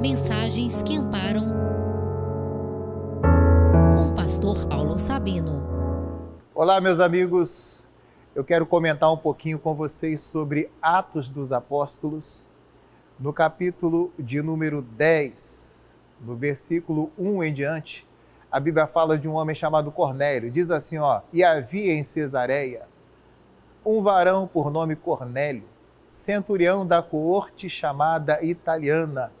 Mensagens que amparam, com o pastor Paulo Sabino. Olá, meus amigos. Eu quero comentar um pouquinho com vocês sobre Atos dos Apóstolos, no capítulo de número 10, no versículo 1 em diante. A Bíblia fala de um homem chamado Cornélio. Diz assim, e havia em Cesareia um varão por nome Cornélio, centurião da coorte chamada Italiana,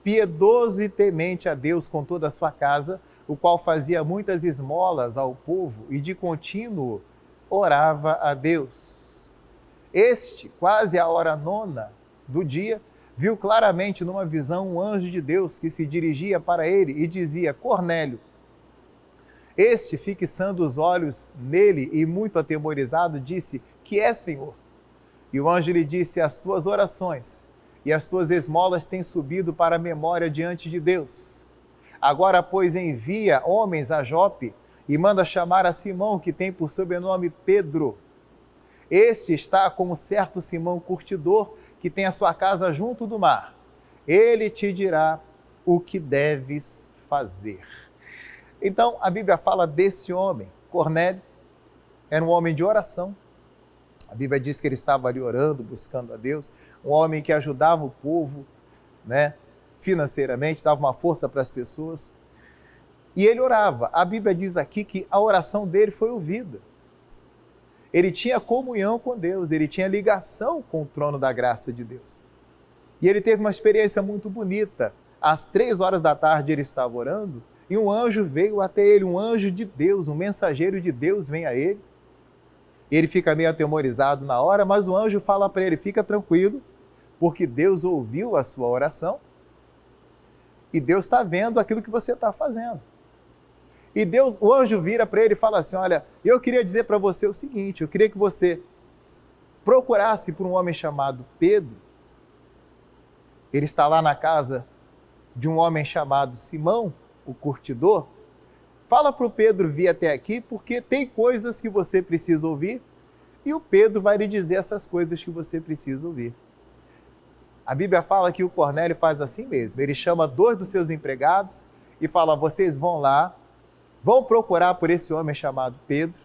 piedoso e temente a Deus com toda a sua casa, o qual fazia muitas esmolas ao povo e de contínuo orava a Deus. Este, quase à hora 9 do dia, viu claramente numa visão um anjo de Deus que se dirigia para ele e dizia: Cornélio. Este, fixando os olhos nele e muito atemorizado, disse: Que é, Senhor? E o anjo lhe disse: As tuas orações e as tuas esmolas têm subido para a memória diante de Deus. Agora, pois, envia homens a Jope e manda chamar a Simão, que tem por sobrenome Pedro. Este está com um certo Simão curtidor, que tem a sua casa junto do mar. Ele te dirá o que deves fazer. Então, a Bíblia fala desse homem, Cornélio, era um homem de oração. A Bíblia diz que ele estava ali orando, buscando a Deus, um homem que ajudava o povo, financeiramente, dava uma força para as pessoas. E ele orava. A Bíblia diz aqui que a oração dele foi ouvida. Ele tinha comunhão com Deus, ele tinha ligação com o trono da graça de Deus. E ele teve uma experiência muito bonita. Às 3 da tarde ele estava orando e um anjo veio até ele, um anjo de Deus, um mensageiro de Deus vem a ele. Ele fica meio atemorizado na hora, mas o anjo fala para ele: fica tranquilo, porque Deus ouviu a sua oração e Deus está vendo aquilo que você está fazendo. E o anjo vira para ele e fala assim: olha, eu queria dizer para você o seguinte, eu queria que você procurasse por um homem chamado Pedro. Ele está lá na casa de um homem chamado Simão, o curtidor. Fala para o Pedro vir até aqui, porque tem coisas que você precisa ouvir e o Pedro vai lhe dizer essas coisas que você precisa ouvir. A Bíblia fala que o Cornélio faz assim mesmo. Ele chama 2 dos seus empregados e fala: vocês vão lá, vão procurar por esse homem chamado Pedro,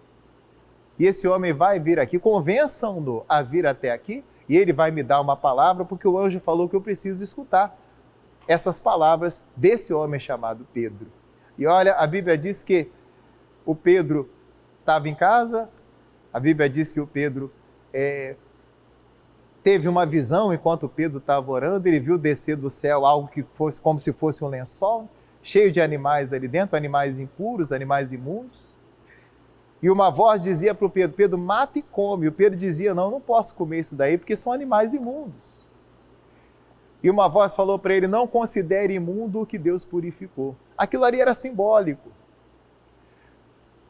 e esse homem vai vir aqui, convençam-no a vir até aqui, e ele vai me dar uma palavra, porque o anjo falou que eu preciso escutar essas palavras desse homem chamado Pedro. E olha, a Bíblia diz que o Pedro estava em casa, a Bíblia diz que o Pedro teve uma visão enquanto o Pedro estava orando, ele viu descer do céu algo que fosse como se fosse um lençol, cheio de animais ali dentro, animais impuros, animais imundos. E uma voz dizia para o Pedro: Pedro, mata e come. E o Pedro dizia: não posso comer isso daí porque são animais imundos. E uma voz falou para ele: não considere imundo o que Deus purificou. Aquilo ali era simbólico.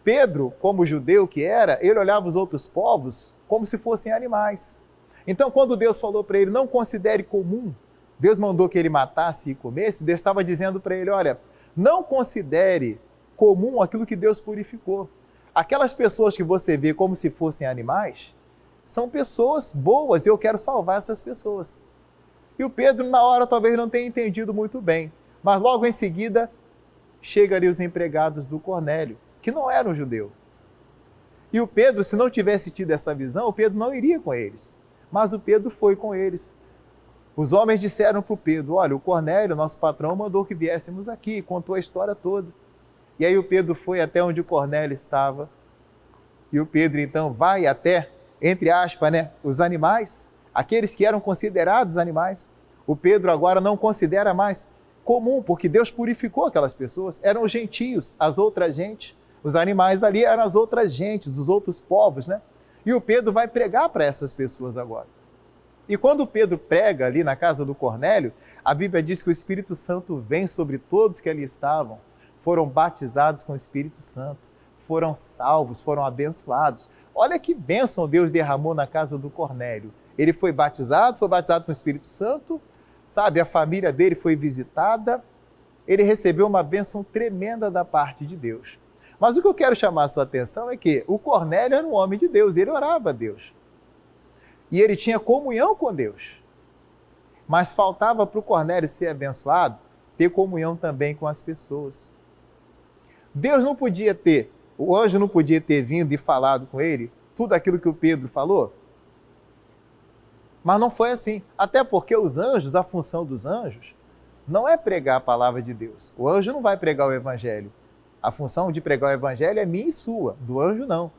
Pedro, como judeu que era, ele olhava os outros povos como se fossem animais. Então, quando Deus falou para ele: não considere comum, Deus mandou que ele matasse e comesse, Deus estava dizendo para ele: olha, não considere comum aquilo que Deus purificou. Aquelas pessoas que você vê como se fossem animais, são pessoas boas e eu quero salvar essas pessoas. E o Pedro, na hora, talvez não tenha entendido muito bem, mas logo em seguida, chegam ali os empregados do Cornélio, que não era um judeu. E o Pedro, se não tivesse tido essa visão, o Pedro não iria com eles. Mas o Pedro foi com eles. Os homens disseram para o Pedro: olha, o Cornélio, nosso patrão, mandou que viéssemos aqui, contou a história toda. E aí o Pedro foi até onde o Cornélio estava. E o Pedro então vai até, entre aspas, os animais, aqueles que eram considerados animais. O Pedro agora não considera mais comum, porque Deus purificou aquelas pessoas. Eram os gentios, as outras gentes. Os animais ali eram as outras gentes, os outros povos, E o Pedro vai pregar para essas pessoas agora. E quando Pedro prega ali na casa do Cornélio, a Bíblia diz que o Espírito Santo vem sobre todos que ali estavam, foram batizados com o Espírito Santo, foram salvos, foram abençoados. Olha que bênção Deus derramou na casa do Cornélio. Ele foi batizado com o Espírito Santo, a família dele foi visitada, ele recebeu uma bênção tremenda da parte de Deus. Mas o que eu quero chamar a sua atenção é que o Cornélio era um homem de Deus, ele orava a Deus. E ele tinha comunhão com Deus. Mas faltava para o Cornélio ser abençoado, ter comunhão também com as pessoas. Deus não podia ter, o anjo não podia ter vindo e falado com ele tudo aquilo que o Pedro falou? Mas não foi assim. Até porque os anjos, a função dos anjos, não é pregar a palavra de Deus. O anjo não vai pregar o evangelho. A função de pregar o evangelho é minha e sua, do anjo não.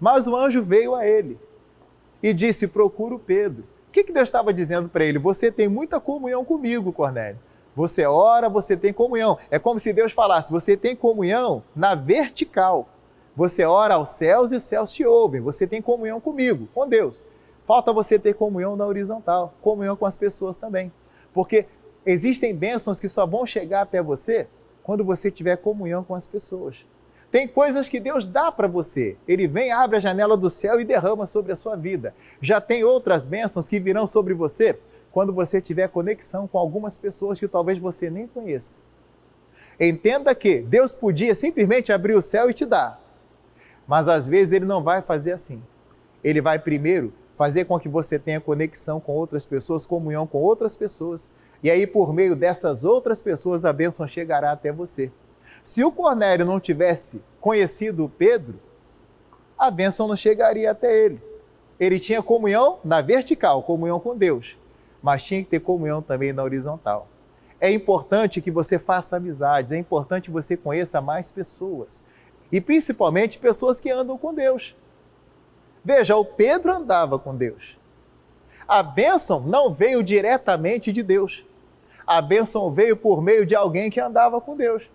Mas o anjo veio a ele e disse: procura o Pedro. O que Deus estava dizendo para ele? Você tem muita comunhão comigo, Cornélio. Você ora, você tem comunhão. É como se Deus falasse: você tem comunhão na vertical. Você ora aos céus e os céus te ouvem. Você tem comunhão comigo, com Deus. Falta você ter comunhão na horizontal, comunhão com as pessoas também. Porque existem bênçãos que só vão chegar até você quando você tiver comunhão com as pessoas. Tem coisas que Deus dá para você. Ele vem, abre a janela do céu e derrama sobre a sua vida. Já tem outras bênçãos que virão sobre você quando você tiver conexão com algumas pessoas que talvez você nem conheça. Entenda que Deus podia simplesmente abrir o céu e te dar. Mas às vezes Ele não vai fazer assim. Ele vai primeiro fazer com que você tenha conexão com outras pessoas, comunhão com outras pessoas. E aí, por meio dessas outras pessoas, a bênção chegará até você. Se o Cornélio não tivesse conhecido o Pedro, a bênção não chegaria até ele. Ele tinha comunhão na vertical, comunhão com Deus, mas tinha que ter comunhão também na horizontal. É importante que você faça amizades, é importante que você conheça mais pessoas, e principalmente pessoas que andam com Deus. Veja, o Pedro andava com Deus. A bênção não veio diretamente de Deus. A bênção veio por meio de alguém que andava com Deus.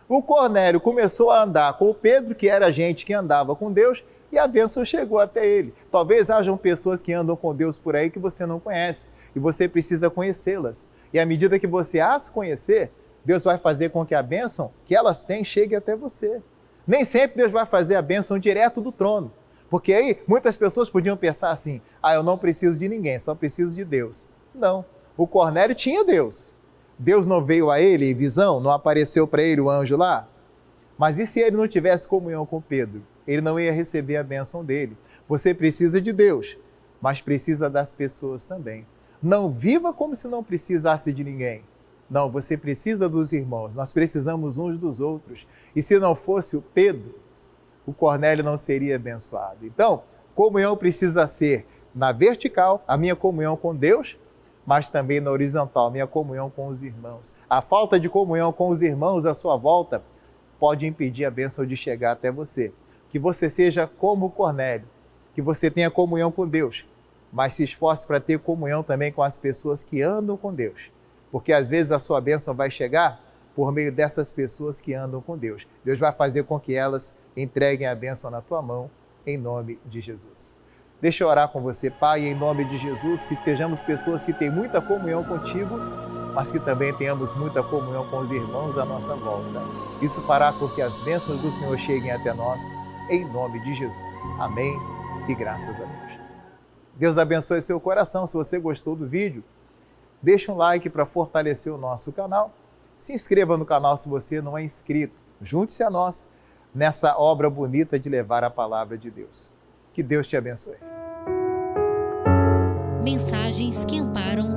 O Cornélio começou a andar com o Pedro, que era gente que andava com Deus, e a bênção chegou até ele. Talvez hajam pessoas que andam com Deus por aí que você não conhece, e você precisa conhecê-las. E à medida que você as conhecer, Deus vai fazer com que a bênção que elas têm chegue até você. Nem sempre Deus vai fazer a bênção direto do trono. Porque aí muitas pessoas podiam pensar assim: eu não preciso de ninguém, só preciso de Deus. Não, o Cornélio tinha Deus. Deus não veio a ele em visão, não apareceu para ele o anjo lá? Mas e se ele não tivesse comunhão com Pedro? Ele não ia receber a bênção dele. Você precisa de Deus, mas precisa das pessoas também. Não viva como se não precisasse de ninguém. Não, você precisa dos irmãos, nós precisamos uns dos outros. E se não fosse o Pedro, o Cornélio não seria abençoado. Então, comunhão precisa ser na vertical, a minha comunhão com Deus, mas também na horizontal, a minha comunhão com os irmãos. A falta de comunhão com os irmãos à sua volta pode impedir a bênção de chegar até você. Que você seja como o Cornélio, que você tenha comunhão com Deus, mas se esforce para ter comunhão também com as pessoas que andam com Deus. Porque às vezes a sua bênção vai chegar por meio dessas pessoas que andam com Deus. Deus vai fazer com que elas entreguem a bênção na tua mão, em nome de Jesus. Deixa eu orar com você, Pai, em nome de Jesus, que sejamos pessoas que têm muita comunhão contigo, mas que também tenhamos muita comunhão com os irmãos à nossa volta. Isso fará com que as bênçãos do Senhor cheguem até nós, em nome de Jesus. Amém e graças a Deus. Deus abençoe seu coração. Se você gostou do vídeo, deixa um like para fortalecer o nosso canal. Se inscreva no canal se você não é inscrito. Junte-se a nós nessa obra bonita de levar a palavra de Deus. Que Deus te abençoe. Mensagens que amparam,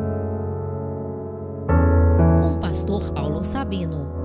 com o pastor Paulo Sabino.